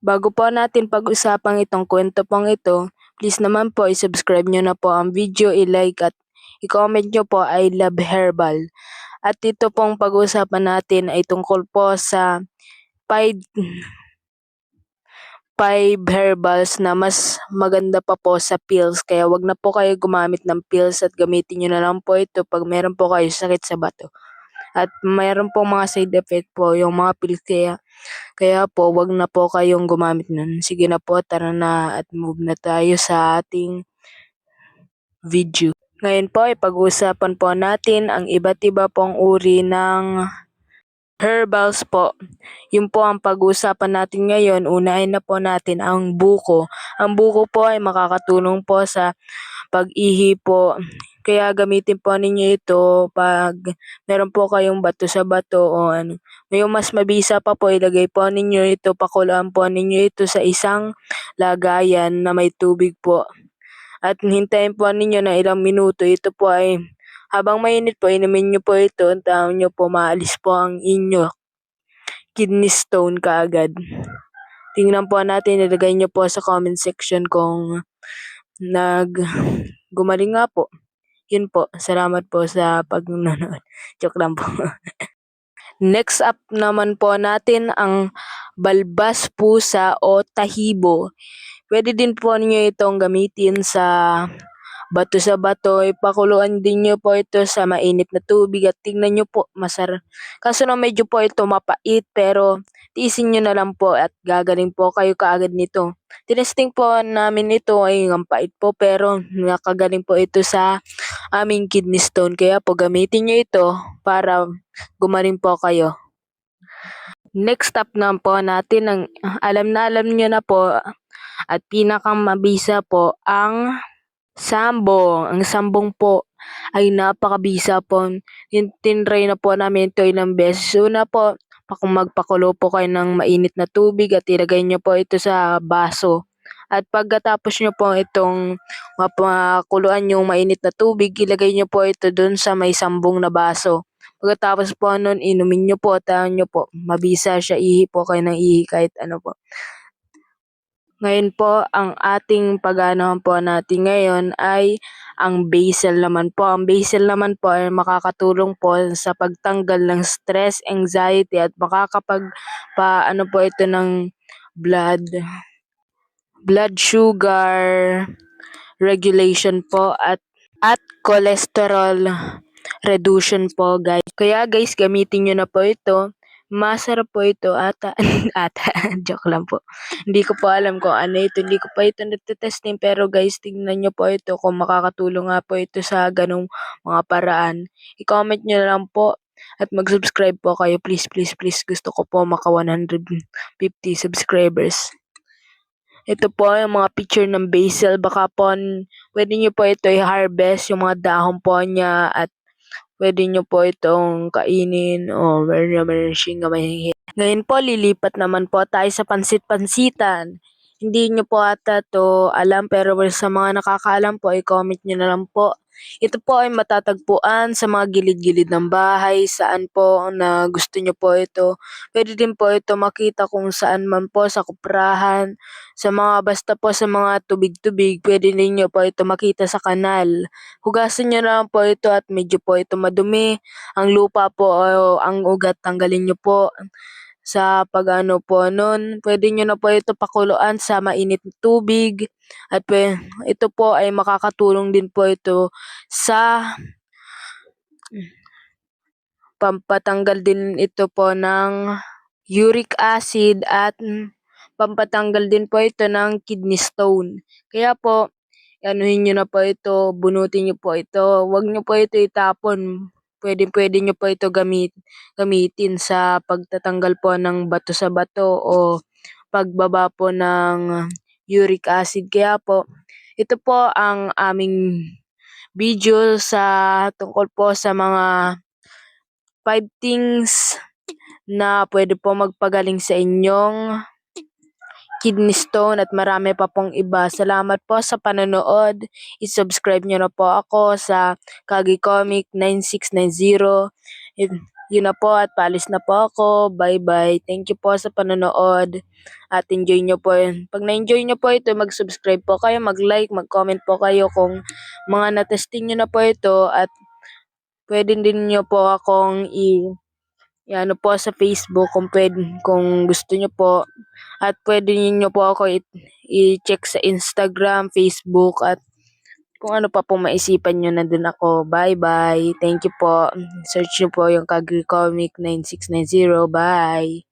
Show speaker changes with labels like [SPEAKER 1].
[SPEAKER 1] Bago po natin pag-usapang itong kwento pong ito, please naman po i-subscribe nyo na po ang video, i-like at i-comment nyo po I love herbal. At ito pong pag-uusapan natin ay tungkol po sa 5 herbals na mas maganda pa po sa pills. Kaya wag na po kayo gumamit ng pills at gamitin nyo na lang po ito pag meron po kayo sakit sa bato. At mayroon pong mga side effect po yung mga pills, kaya po wag na po kayong gumamit nun. Sige na po, tara na at move na tayo sa ating video. Ngayon po ay pag-uusapan po natin ang iba't iba pong uri ng herbals po. Yun po ang pag-uusapan natin ngayon. Unahin na po natin ang buko. Ang buko po ay makakatulong po sa pag-ihi po. Kaya gamitin po ninyo ito pag meron po kayong bato sa bato o ano. Ngayong mas mabisa pa po, ilagay po ninyo ito, pakuluan po ninyo ito sa isang lagayan na may tubig po. At hintayin po ninyo na ilang minuto. Ito po ay habang mainit po, inumin nyo po ito. Taon nyo po, maalis po ang inyo kidney stone kaagad. Tingnan po natin, ilagay nyo po sa comment section kung gumaling nga po. Yun po, salamat po sa pag-nanonood. Joke lang po. Next up naman po natin ang balbas pusa o tahibo. Pwede din po ninyo itong gamitin sa bato sa bato. Ipakuluan din nyo po ito sa mainit na tubig at tingnan nyo po, masarap. Kaso na medyo po ito mapait, pero tiisin nyo na lang po at gagaling po kayo kaagad nito. Tinesting po namin ito ay ang pait po, pero nakagaling po ito sa aming kidney stone. Kaya po gamitin nyo ito para gumaling po kayo. Next up na po natin, ang alam nyo na po at pinakamabisa po ang sambong. Ang sambong po ay napakabisa po. Tinry na po namin ito ilang beses. Una po, magpakulo po kayo ng mainit na tubig at ilagay nyo po ito sa baso. At pagkatapos nyo po itong mapakuluan yung mainit na tubig, ilagay nyo po ito dun sa may sambong na baso. Pagkatapos po nun, inumin nyo po, tahan nyo po, mabisa siya, ihi po kayo ng ihi kahit ano po. Ngayon po, ang ating pag-aanohan po natin ngayon ay ang basil naman po. Ang basil naman po ay makakatulong po sa pagtanggal ng stress, anxiety at ano po ito ng blood sugar regulation po at cholesterol reduction po, guys. Kaya guys, gamitin nyo na po ito. Masarap po ito ata. Joke lang po. Hindi ko po alam kung ano ito. Hindi ko pa ito natetesting. Pero guys, tingnan nyo po ito kung makakatulong nga po ito sa ganong mga paraan. I-comment nyo na lang po. At mag-subscribe po kayo. Please, please, please. Gusto ko po maka 150 subscribers. Ito po yung mga picture ng basil. Baka po, pwede nyo po ito i-harvest yung mga dahon po niya at pwede nyo po itong kainin o ngayon po, lilipat naman po tayo sa pansit-pansitan. Hindi nyo po ata to alam, pero sa mga nakakaalam po, i-comment nyo na lang po. Ito po ay matatagpuan sa mga gilid-gilid ng bahay, saan po na gusto nyo po ito. Pwede din po ito makita kung saan man po, sa kuprahan, basta po sa mga tubig-tubig, pwede din nyo po ito makita sa kanal. Hugasan nyo na lang po ito at medyo po ito madumi. Ang lupa po o ang ugat, tanggalin nyo po. Sa pag-ano po nun, pwede nyo na po ito pakuluan sa mainit na tubig. At ito po ay makakatulong din po ito sa pampatanggal din ito po ng uric acid at pampatanggal din po ito ng kidney stone. Kaya po, anuhin nyo na po ito, bunutin nyo po ito. Huwag nyo po ito itapon. Pwede nyo po ito gamitin sa pagtatanggal po ng bato sa bato o pagbaba po ng uric acid. Kaya po, ito po ang aming video tungkol po sa mga 5 things na pwede po magpagaling sa inyong kidney stone at marami pa pong iba. Salamat po sa panonood. I-subscribe nyo na po ako sa Kagi Comic 9690. Yun na po at paalis na po ako. Bye-bye. Thank you po sa panonood at enjoy nyo po yun. Pag na-enjoy nyo po ito, mag-subscribe po kayo, mag-like, mag-comment po kayo kung mga na-testing nyo na po ito at pwede din nyo po akong ano po sa Facebook kung pwede, kung gusto nyo po. At pwede niyo po ako i-check sa Instagram, Facebook at kung ano pa pong maisipan nyo nandun ako. Bye-bye. Thank you po. Search nyo po yung Kagri Comic 9690. Bye.